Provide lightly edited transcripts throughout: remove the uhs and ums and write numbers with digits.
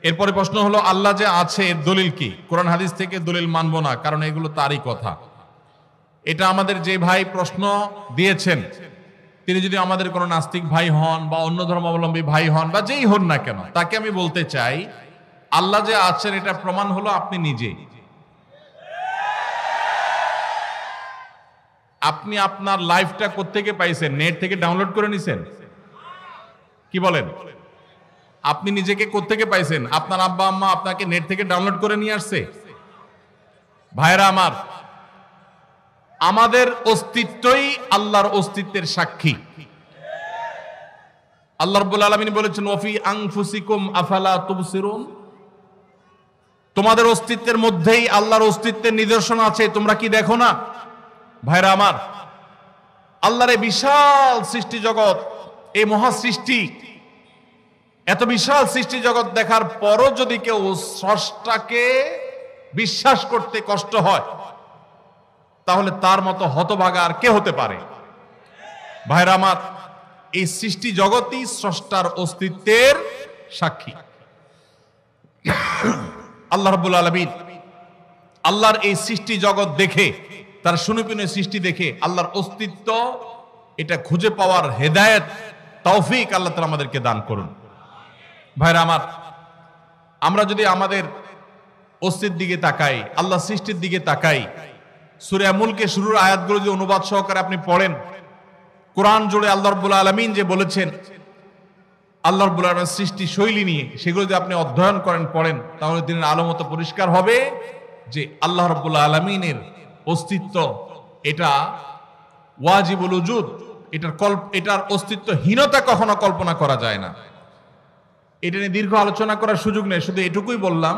এরপরে প্রশ্ন হলো আল্লাহ যে আছে এর দলিল কি? কোরআন হাদিস থেকে দলিল মানবো না, কারণ এগুলো তারই কথা। এটা আমাদের যে ভাই প্রশ্ন দিয়েছেন তিনি যদি আমাদের কোনো নাস্তিক ভাই হন বা অন্য ধর্মাবলম্বী ভাই হন বা যেই হন না কেন, তাকে আমি বলতে চাই আল্লাহ যে আছেন এটা প্রমাণ হলো আপনি নিজে। আপনি আপনার লাইফটা কোত্থেকে পাইছেন? নেট থেকে ডাউনলোড করে নিছেন? কি বলেন? আপনি নিজেকে কোত্থেকে পাইছেন? আপনার আব্বা আম্মা আপনাকে নেট থেকে ডাউনলোড করে নিয়ে আসছে? ভাইরা আমার, আমাদের অস্তিত্বই আল্লাহর অস্তিত্বের সাক্ষী। আল্লাহ রাব্বুল আলামিন বলেছেন ওয়াফি আনফুসিকুম আফালা তুবসিরুন, তোমাদের অস্তিত্বের মধ্যেই আল্লাহর অস্তিত্বের নিদর্শন আছে, তোমরা কি দেখো না? ভাইরা আমার, আল্লাহর এই বিশাল সৃষ্টি জগৎ, এই মহা সৃষ্টি, এত বিশাল সৃষ্টি জগৎ দেখার পরও যদি কেউ স্রষ্টাকে বিশ্বাস করতে কষ্ট হয়, তাহলে তার মতো হতভাগা আর কে হতে পারে? ভাইরা আমার, এই সৃষ্টি জগৎই স্রষ্টার অস্তিত্বের সাক্ষী। আল্লাহ রাব্বুল আলামিন আল্লাহর এই সৃষ্টি জগৎ দেখে, তার সুনিপুণ সৃষ্টি দেখে আল্লাহর অস্তিত্ব এটা খুঁজে পাওয়ার হেদায়েত, তৌফিক আল্লাহ তাআলা আমাদেরকে দান করুন। ভাইরা আমার, আমরা যদি আমাদের অস্তিত্বের দিকে তাকাই, আল্লাহ সৃষ্টির দিকে তাকাই, সূরা মুলকে শুরুর আয়াতগুলো যদি অনুবাদ সহকারে আপনি পড়েন, কোরআন জুড়ে আল্লাহ রাব্বুল আলামিন যে বলেছেন আল্লাহ রাব্বুল আলামিনের সৃষ্টি শৈলী নিয়ে, সেগুলো যদি আপনি অধ্যয়ন করেন, পড়েন, তাহলে দিনের আলো মতো পরিষ্কার হবে যে আল্লাহ রাব্বুল আলামিনের অস্তিত্ব এটা ওয়াজিবুল উজুদ, এটার অস্তিত্বহীনতা কখনো কল্পনা করা যায় না। এটা নিয়ে দীর্ঘ আলোচনা করার সুযোগ নেই, শুধু এটুকুই বললাম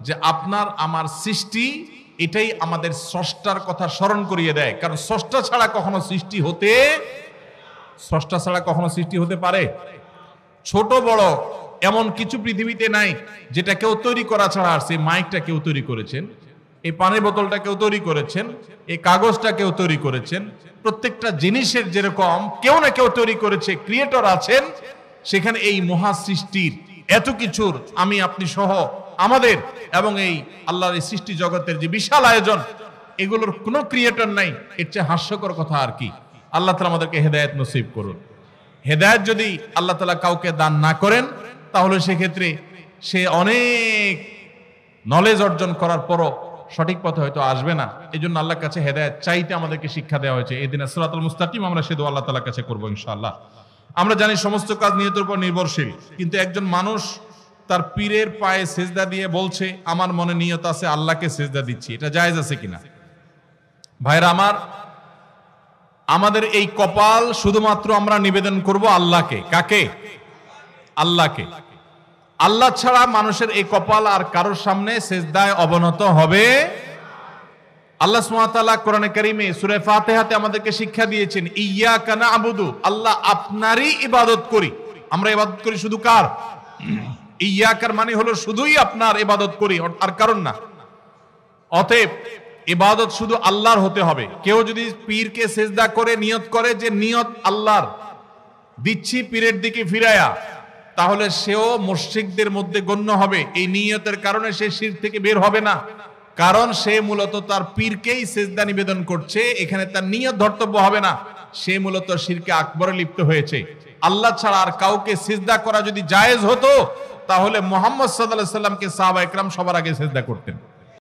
যে আপনার আমার সৃষ্টি এটাই আমাদের স্রষ্টার কথা স্মরণ করিয়ে দেয়। কারণ স্রষ্টা ছাড়া কখনো সৃষ্টি হতে পারে? ছোট বড় এমন কিছু পৃথিবীতে নাই যেটা কেউ তৈরি করা ছাড়া আসছে। মাইকটা কেউ তৈরি করেছেন, এই পানির বোতলটা কেউ তৈরি করেছেন, এই কাগজটা কেউ তৈরি করেছেন। প্রত্যেকটা জিনিসের যেরকম কেউ না কেউ তৈরি করেছে, ক্রিয়েটর আছেন, সেখানে এই মহা সৃষ্টির এত কিছুর আমি আপনি সহ আমাদের এবং এই আল্লাহর এই সৃষ্টি জগতের যে বিশাল আয়োজন, এগুলোর কোনো ক্রিয়েটর নাই। এর চেয়ে হাস্যকর কথা আর কি? আল্লাহ তাআলা আমাদেরকে হেদায়েত নসিব করুন। হেদায়েত যদি আল্লাহ তাআলা কাউকে দান না করেন, তাহলে সেক্ষেত্রে সে অনেক নলেজ অর্জন করার পরও সঠিক পথে হয়তো আসবে না। এই জন্য আল্লাহর কাছে হেদায়েত চাইতে আমাদেরকে শিক্ষা দেওয়া হয়েছে। ইহদিনাস সিরাতাল মুস্তাকিম, আমরা সে দোয়া আল্লাহ তাআলার কাছে করবো ইনশাআল্লাহ। আমরা জানি সমস্ত কাজ নিয়তের উপর নির্ভরশীল, কিন্তু একজন মানুষ তার পীরের পায়ে সেজদা দিয়ে বলছে আমার মনে নিয়ত আছে আল্লাহকে সেজদা দিচ্ছি, এটা জায়েজ আছে কিনা? ভাইরা আমার, আমাদের এই কপাল শুধুমাত্র আমরা নিবেদন করব আল্লাহকে। কাকে? আল্লাহকে। আল্লাহ ছাড়া মানুষের এই কপাল আর কারোর সামনে সেজদায় অবনত হবে। আল্লাহ সুবহানাহু ওয়া তাআলা কোরআনে কারীমে সূরা ফাতিহাতে আমাদেরকে শিক্ষা দিয়েছেন ইয়্যাকা না'বুদু, আল্লাহ আপনারই ইবাদত করি। আমরা ইবাদত করি শুধু কার? ইয়্যাকার মানে হলো শুধুই আপনার ইবাদত করি, আর কারণ না। অতএব ইবাদত শুধু আল্লাহর হতে হবে। কেউ যদি পীরকে সেজদা করে নিয়ত করে যে নিয়ত আল্লাহর দিচ্ছি পীরের দিকে ফিরায়া, তাহলে সেও মুশরিকদের মধ্যে গণ্য হবে। এই নিয়তের কারণে সে শিরক থেকে বের হবে না, কারণ সে মূলত তার পীরকেই সেজদা নিবেদন করছে। এখানে তার নিয়ত ধর্তব্য হবে না, সে মূলত শিরকে আকবরে লিপ্ত হয়েছে। আল্লাহ ছাড়া আর কাউকে সিজদা করা যদি জায়েজ হতো, তাহলে মুহাম্মদ সাল্লাল্লাহু আলাইহি ওয়াসাল্লামকে সাহাবা একরাম সবার আগে সিজদা করতেন।